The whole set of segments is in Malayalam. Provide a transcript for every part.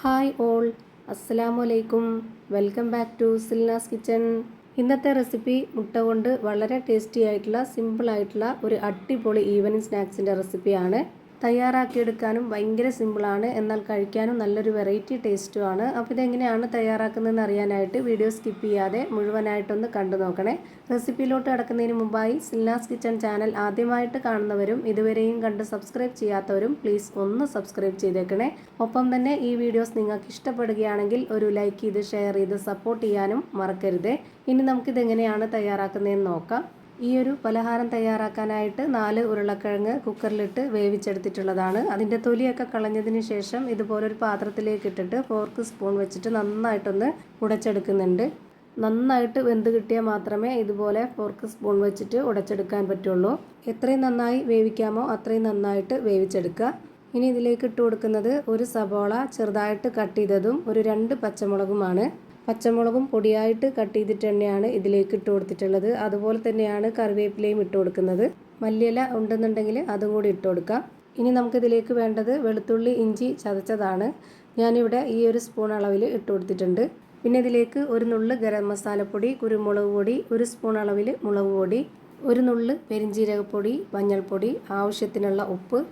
ഹായ് ഓൾ, അസ്സലാമു അലൈക്കും. Welcome back to Silna's kitchen. ഇന്നത്തെ റെസിപ്പി മുട്ട കൊണ്ട് വളരെ ടേസ്റ്റി ആയിട്ടുള്ള സിമ്പിളായിട്ടുള്ള ഒരു അടിപൊളി ഈവനിങ് സ്നാക്സിൻ്റെ റെസിപ്പിയാണ്. തയ്യാറാക്കിയെടുക്കാനും ഭയങ്കര സിമ്പിളാണ്, എന്നാൽ കഴിക്കാനും നല്ലൊരു വെറൈറ്റി ടേസ്റ്റുമാണ്. അപ്പോൾ ഇതെങ്ങനെയാണ് തയ്യാറാക്കുന്നതെന്ന് അറിയാനായിട്ട് വീഡിയോ സ്കിപ്പ് ചെയ്യാതെ മുഴുവനായിട്ടൊന്ന് കണ്ടു നോക്കണേ. റെസിപ്പിയിലോട്ട് കടക്കുന്നതിന് മുമ്പായി സിൽനാസ് കിച്ചൺ ചാനൽ ആദ്യമായിട്ട് കാണുന്നവരും ഇതുവരെയും കണ്ട് സബ്സ്ക്രൈബ് ചെയ്യാത്തവരും പ്ലീസ് ഒന്ന് സബ്സ്ക്രൈബ് ചെയ്തേക്കണേ. ഒപ്പം തന്നെ ഈ വീഡിയോസ് നിങ്ങൾക്ക് ഇഷ്ടപ്പെടുകയാണെങ്കിൽ ഒരു ലൈക്ക് ചെയ്ത് ഷെയർ ചെയ്ത് സപ്പോർട്ട് ചെയ്യാനും മറക്കരുത്. ഇനി നമുക്കിതെങ്ങനെയാണ് തയ്യാറാക്കുന്നതെന്ന് നോക്കാം. ഈ ഒരു പലഹാരം തയ്യാറാക്കാനായിട്ട് 4 ഉരുളക്കിഴങ്ങ് കുക്കറിലിട്ട് വേവിച്ചെടുത്തിട്ടുള്ളതാണ്. അതിൻ്റെ തൊലിയൊക്കെ കളഞ്ഞതിന് ശേഷം ഇതുപോലൊരു പാത്രത്തിലേക്ക് ഇട്ടിട്ട് ഫോർക്ക് സ്പൂൺ വെച്ചിട്ട് നന്നായിട്ടൊന്ന് ഉടച്ചെടുക്കുന്നുണ്ട്. നന്നായിട്ട് വെന്ത് കിട്ടിയാൽ മാത്രമേ ഇതുപോലെ ഫോർക്ക് സ്പൂൺ വെച്ചിട്ട് ഉടച്ചെടുക്കാൻ പറ്റുള്ളൂ. എത്രയും നന്നായി വേവിക്കാമോ അത്രയും നന്നായിട്ട് വേവിച്ചെടുക്കുക. ഇനി ഇതിലേക്ക് ഇട്ട് കൊടുക്കുന്നത് ഒരു സബോള ചെറുതായിട്ട് കട്ട് ചെയ്തതും ഒരു 2 പച്ചമുളകുമാണ്. പച്ചമുളകും പൊടിയായിട്ട് കട്ട് ചെയ്തിട്ട് തന്നെയാണ് ഇതിലേക്ക് ഇട്ട് കൊടുത്തിട്ടുള്ളത്. അതുപോലെ തന്നെയാണ് കറിവേപ്പിലയും ഇട്ട് കൊടുക്കുന്നത്. മല്ലിയില ഉണ്ടെന്നുണ്ടെങ്കിൽ അതും കൂടി ഇട്ട് കൊടുക്കാം. ഇനി നമുക്കിതിലേക്ക് വേണ്ടത് വെളുത്തുള്ളി ഇഞ്ചി ചതച്ചതാണ്. ഞാനിവിടെ ഈ ഒരു സ്പൂൺ അളവിൽ ഇട്ട് കൊടുത്തിട്ടുണ്ട്. പിന്നെ ഇതിലേക്ക് ഒരു നുള്ള് ഗരം മസാലപ്പൊടി, കുരുമുളക് പൊടി, ഒരു സ്പൂൺ അളവിൽ മുളക് പൊടി, ഒരു നുള്ള് പെരിഞ്ജീരകപ്പൊടി, മഞ്ഞൾപ്പൊടി, ആവശ്യത്തിനുള്ള ഉപ്പ്.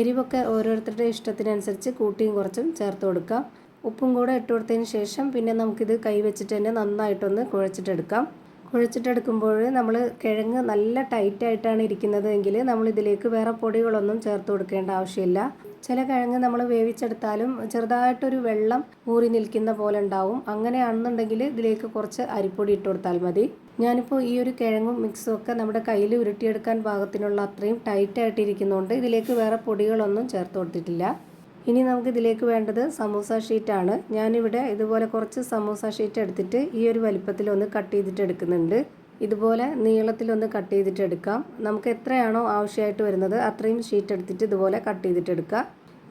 എരിവൊക്കെ ഓരോരുത്തരുടെ ഇഷ്ടത്തിനനുസരിച്ച് കൂട്ടിയും കുറച്ചും ചേർത്ത് കൊടുക്കാം. ഉപ്പും കൂടെ ഇട്ട് കൊടുത്തതിന് ശേഷം പിന്നെ നമുക്കിത് കൈ വെച്ചിട്ട് തന്നെ നന്നായിട്ടൊന്ന് കുഴച്ചിട്ടെടുക്കാം. കുഴച്ചിട്ടെടുക്കുമ്പോൾ നമ്മൾ കിഴങ്ങ് നല്ല ടൈറ്റായിട്ടാണ് ഇരിക്കുന്നത് എങ്കിൽ നമ്മളിതിലേക്ക് വേറെ പൊടികളൊന്നും ചേർത്ത് കൊടുക്കേണ്ട ആവശ്യമില്ല. ചില കിഴങ്ങ് നമ്മൾ വേവിച്ചെടുത്താലും ചെറുതായിട്ടൊരു വെള്ളം ഊറി നിൽക്കുന്ന പോലെ ഉണ്ടാവും. അങ്ങനെയാണെന്നുണ്ടെങ്കിൽ ഇതിലേക്ക് കുറച്ച് അരിപ്പൊടി ഇട്ട് കൊടുത്താൽ മതി. ഞാനിപ്പോൾ ഈ ഒരു കിഴങ്ങും മിക്സും ഒക്കെ നമ്മുടെ കയ്യിൽ ഉരുട്ടിയെടുക്കാൻ പാകത്തിനുള്ള അത്രയും ടൈറ്റായിട്ടിരിക്കുന്നതുകൊണ്ട് ഇതിലേക്ക് വേറെ പൊടികളൊന്നും ചേർത്ത് കൊടുത്തിട്ടില്ല. ഇനി നമുക്കിതിലേക്ക് വേണ്ടത് സമൂസ ഷീറ്റാണ്. ഞാനിവിടെ ഇതുപോലെ കുറച്ച് സമൂസ ഷീറ്റ് എടുത്തിട്ട് ഈ ഒരു വലിപ്പത്തിലൊന്ന് കട്ട് ചെയ്തിട്ട് എടുക്കുന്നുണ്ട്. ഇതുപോലെ നീളത്തിലൊന്ന് കട്ട് ചെയ്തിട്ട് എടുക്കാം. നമുക്ക് എത്രയാണോ ആവശ്യമായിട്ട് വരുന്നത് അത്രയും ഷീറ്റ് എടുത്തിട്ട് ഇതുപോലെ കട്ട് ചെയ്തിട്ട് എടുക്കുക.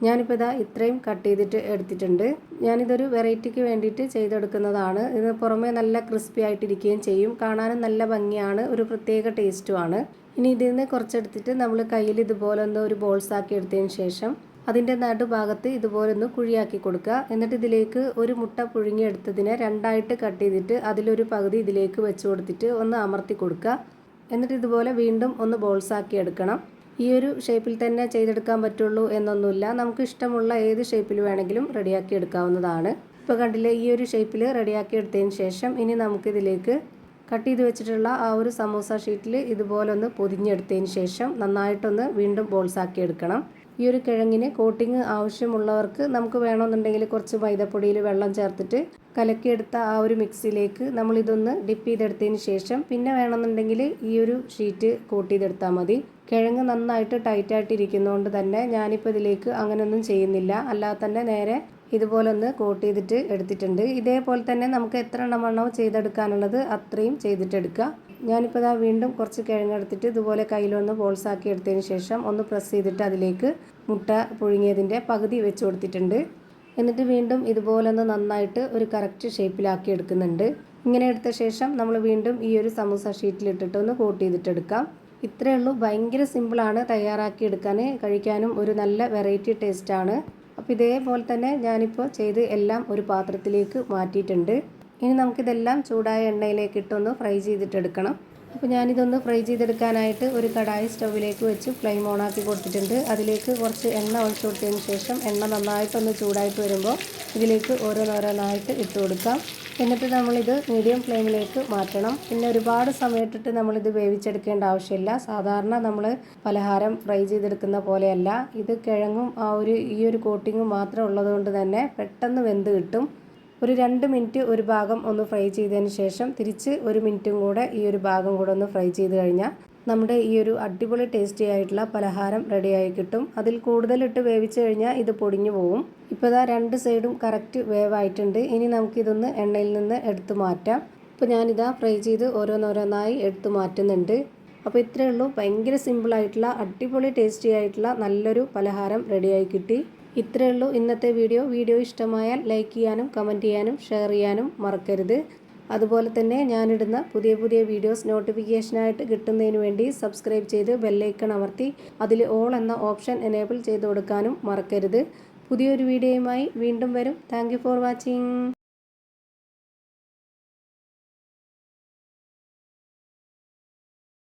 ഞാനിപ്പോൾ ഇതാ ഇത്രയും കട്ട് ചെയ്തിട്ട് എടുത്തിട്ടുണ്ട്. ഞാനിതൊരു വെറൈറ്റിക്ക് വേണ്ടിയിട്ട് ചെയ്തെടുക്കുന്നതാണ്. ഇത് പുറമേ നല്ല ക്രിസ്പി ആയിട്ടിരിക്കുകയും ചെയ്യും, കാണാനും നല്ല ഭംഗിയാണ്, ഒരു പ്രത്യേക ടേസ്റ്റുമാണ്. ഇനി ഇതിൽ നിന്ന് കുറച്ചെടുത്തിട്ട് നമ്മൾ കയ്യിൽ ഇതുപോലെ ഒന്ന് ഒരു ബോൾസ് ആക്കി എടുത്തതിന് ശേഷം അതിൻ്റെ നടുഭാഗത്ത് ഇതുപോലെ ഒന്ന് കുഴിയാക്കി കൊടുക്കുക. എന്നിട്ട് ഇതിലേക്ക് ഒരു മുട്ട പുഴുങ്ങിയെടുത്തതിനെ 2ആയിട്ട് കട്ട് ചെയ്തിട്ട് അതിലൊരു പകുതി ഇതിലേക്ക് വെച്ച് കൊടുത്തിട്ട് ഒന്ന് അമർത്തി കൊടുക്കുക. എന്നിട്ട് ഇതുപോലെ വീണ്ടും ഒന്ന് ബോൾസ് ആക്കി എടുക്കണം. ഈ ഒരു ഷേപ്പിൽ തന്നെ ചെയ്തെടുക്കാൻ പറ്റുള്ളൂ എന്നൊന്നുമില്ല, നമുക്ക് ഇഷ്ടമുള്ള ഏത് ഷേപ്പിൽ വേണമെങ്കിലും റെഡിയാക്കി എടുക്കാവുന്നതാണ്. ഇപ്പോൾ കണ്ടില്ലേ, ഈ ഒരു ഷേപ്പിൽ റെഡിയാക്കി എടുത്തതിന് ശേഷം ഇനി നമുക്കിതിലേക്ക് കട്ട് ചെയ്ത് വെച്ചിട്ടുള്ള ആ ഒരു സമൂസ ഷീറ്റിൽ ഇതുപോലെ ഒന്ന് പൊതിഞ്ഞെടുത്തതിന് ശേഷം നന്നായിട്ടൊന്ന് വീണ്ടും ബോൾസ് ആക്കി എടുക്കണം. ഈ ഒരു കിഴങ്ങിന് കോട്ടിങ് ആവശ്യമുള്ളവർക്ക് നമുക്ക് വേണമെന്നുണ്ടെങ്കിൽ കുറച്ച് മൈദപ്പൊടിയിൽ വെള്ളം ചേർത്തിട്ട് കലക്കിയെടുത്ത ആ ഒരു മിക്സിയിലേക്ക് നമ്മളിതൊന്ന് ഡിപ്പ് ചെയ്തെടുത്തതിന് ശേഷം പിന്നെ വേണമെന്നുണ്ടെങ്കിൽ ഈ ഒരു ഷീറ്റ് കോട്ട് ചെയ്തെടുത്താൽ മതി. കിഴങ്ങ് നന്നായിട്ട് ടൈറ്റായിട്ട് ഇരിക്കുന്നതുകൊണ്ട് തന്നെ ഞാനിപ്പോൾ ഇതിലേക്ക് അങ്ങനെയൊന്നും ചെയ്യുന്നില്ല, അല്ലാതെ തന്നെ നേരെ ഇതുപോലെ ഒന്ന് കോട്ട് ചെയ്തിട്ട് എടുത്തിട്ടുണ്ട്. ഇതേപോലെ തന്നെ നമുക്ക് എത്ര എണ്ണമാണോ ചെയ്തെടുക്കാനുള്ളത് അത്രയും ചെയ്തിട്ടെടുക്കുക. ഞാനിപ്പോൾ ഇതാ വീണ്ടും കുറച്ച് കിഴങ്ങെടുത്തിട്ട് ഇതുപോലെ കയ്യിലൊന്ന് ബോൾസാക്കി എടുത്തതിന് ശേഷം ഒന്ന് പ്രസ് ചെയ്തിട്ട് അതിലേക്ക് മുട്ട പുഴുങ്ങിയതിൻ്റെ പകുതി വെച്ച് കൊടുത്തിട്ടുണ്ട്. എന്നിട്ട് വീണ്ടും ഇതുപോലെ ഒന്ന് നന്നായിട്ട് ഒരു കറക്റ്റ് ഷേപ്പിലാക്കി എടുക്കുന്നുണ്ട്. ഇങ്ങനെ എടുത്ത ശേഷം നമ്മൾ വീണ്ടും ഈ ഒരു സമൂസ ഷീറ്റിലിട്ടിട്ട് ഒന്ന് കോട്ട് ചെയ്തിട്ടെടുക്കാം. ഇത്രയേ ഉള്ളൂ, ഭയങ്കര സിമ്പിളാണ് തയ്യാറാക്കി എടുക്കാൻ, കഴിക്കാനും ഒരു നല്ല വെറൈറ്റി ടേസ്റ്റാണ്. അപ്പോൾ ഇതേപോലെ തന്നെ ഞാനിപ്പോൾ ചെയ്ത് എല്ലാം ഒരു പാത്രത്തിലേക്ക് മാറ്റിയിട്ടുണ്ട്. ഇനി നമുക്കിതെല്ലാം ചൂടായ എണ്ണയിലേക്ക് ഇട്ടൊന്ന് ഫ്രൈ ചെയ്തിട്ടെടുക്കണം. അപ്പോൾ ഞാനിതൊന്ന് ഫ്രൈ ചെയ്തെടുക്കാനായിട്ട് ഒരു കടായി സ്റ്റൗവിലേക്ക് വെച്ച് ഫ്ലെയിം ഓണാക്കി കൊടുത്തിട്ടുണ്ട്. അതിലേക്ക് കുറച്ച് എണ്ണ ഒഴിച്ചു കൊടുത്തതിന് ശേഷം എണ്ണ നന്നായിട്ടൊന്ന് ചൂടായിട്ട് വരുമ്പോൾ ഇതിലേക്ക് ഓരോന്നോരോന്നായിട്ട് ഇട്ട് കൊടുക്കാം. എന്നിട്ട് നമ്മളിത് മീഡിയം ഫ്ലെയിമിലേക്ക് മാറ്റണം. പിന്നെ ഒരുപാട് സമയത്തിട്ട് നമ്മളിത് വേവിച്ചെടുക്കേണ്ട ആവശ്യമില്ല. സാധാരണ നമ്മൾ പലഹാരം ഫ്രൈ ചെയ്തെടുക്കുന്ന പോലെയല്ല, ഇത് കിഴങ്ങും ഈ ഒരു കോട്ടിങ്ങും മാത്രം ഉള്ളതുകൊണ്ട് തന്നെ പെട്ടെന്ന് വെന്ത് കിട്ടും. ഒരു 2 മിനിറ്റ് ഒരു ഭാഗം ഒന്ന് ഫ്രൈ ചെയ്തതിന് ശേഷം തിരിച്ച് 1 മിനിറ്റും കൂടെ ഈ ഒരു ഭാഗം കൂടെ ഒന്ന് ഫ്രൈ ചെയ്ത് കഴിഞ്ഞാൽ നമ്മുടെ ഈ ഒരു അടിപൊളി ടേസ്റ്റി ആയിട്ടുള്ള പലഹാരം റെഡിയായി കിട്ടും. അതിൽ കൂടുതലിട്ട് വേവിച്ച് കഴിഞ്ഞാൽ ഇത് പൊടിഞ്ഞു പോവും. ഇപ്പോൾ ഇതാ 2 സൈഡും കറക്റ്റ് വേവായിട്ടുണ്ട്. ഇനി നമുക്കിതൊന്ന് എണ്ണയിൽ നിന്ന് എടുത്തു മാറ്റാം. ഇപ്പോൾ ഞാനിതാ ഫ്രൈ ചെയ്ത് ഓരോന്നോരോന്നായി എടുത്തു മാറ്റുന്നുണ്ട്. അപ്പോൾ ഇത്രയേ ഉള്ളൂ, ഭയങ്കര സിമ്പിളായിട്ടുള്ള അടിപൊളി ടേസ്റ്റി ആയിട്ടുള്ള നല്ലൊരു പലഹാരം റെഡിയായി കിട്ടി. ഇത്രയേ ഉള്ളൂ ഇന്നത്തെ വീഡിയോ ഇഷ്ടമായാൽ ലൈക്ക് ചെയ്യാനും കമൻറ്റ് ചെയ്യാനും ഷെയർ ചെയ്യാനും മറക്കരുത്. അതുപോലെ തന്നെ ഞാനിടുന്ന പുതിയ വീഡിയോസ് നോട്ടിഫിക്കേഷനായിട്ട് കിട്ടുന്നതിന് വേണ്ടി സബ്സ്ക്രൈബ് ചെയ്ത് ബെല്ലൈക്കൺ അമർത്തി അതിൽ ഓൾ എന്ന ഓപ്ഷൻ എനേബിൾ ചെയ്ത് കൊടുക്കാനും മറക്കരുത്. പുതിയൊരു വീഡിയോയുമായി വീണ്ടും വരും. Thank you for watching.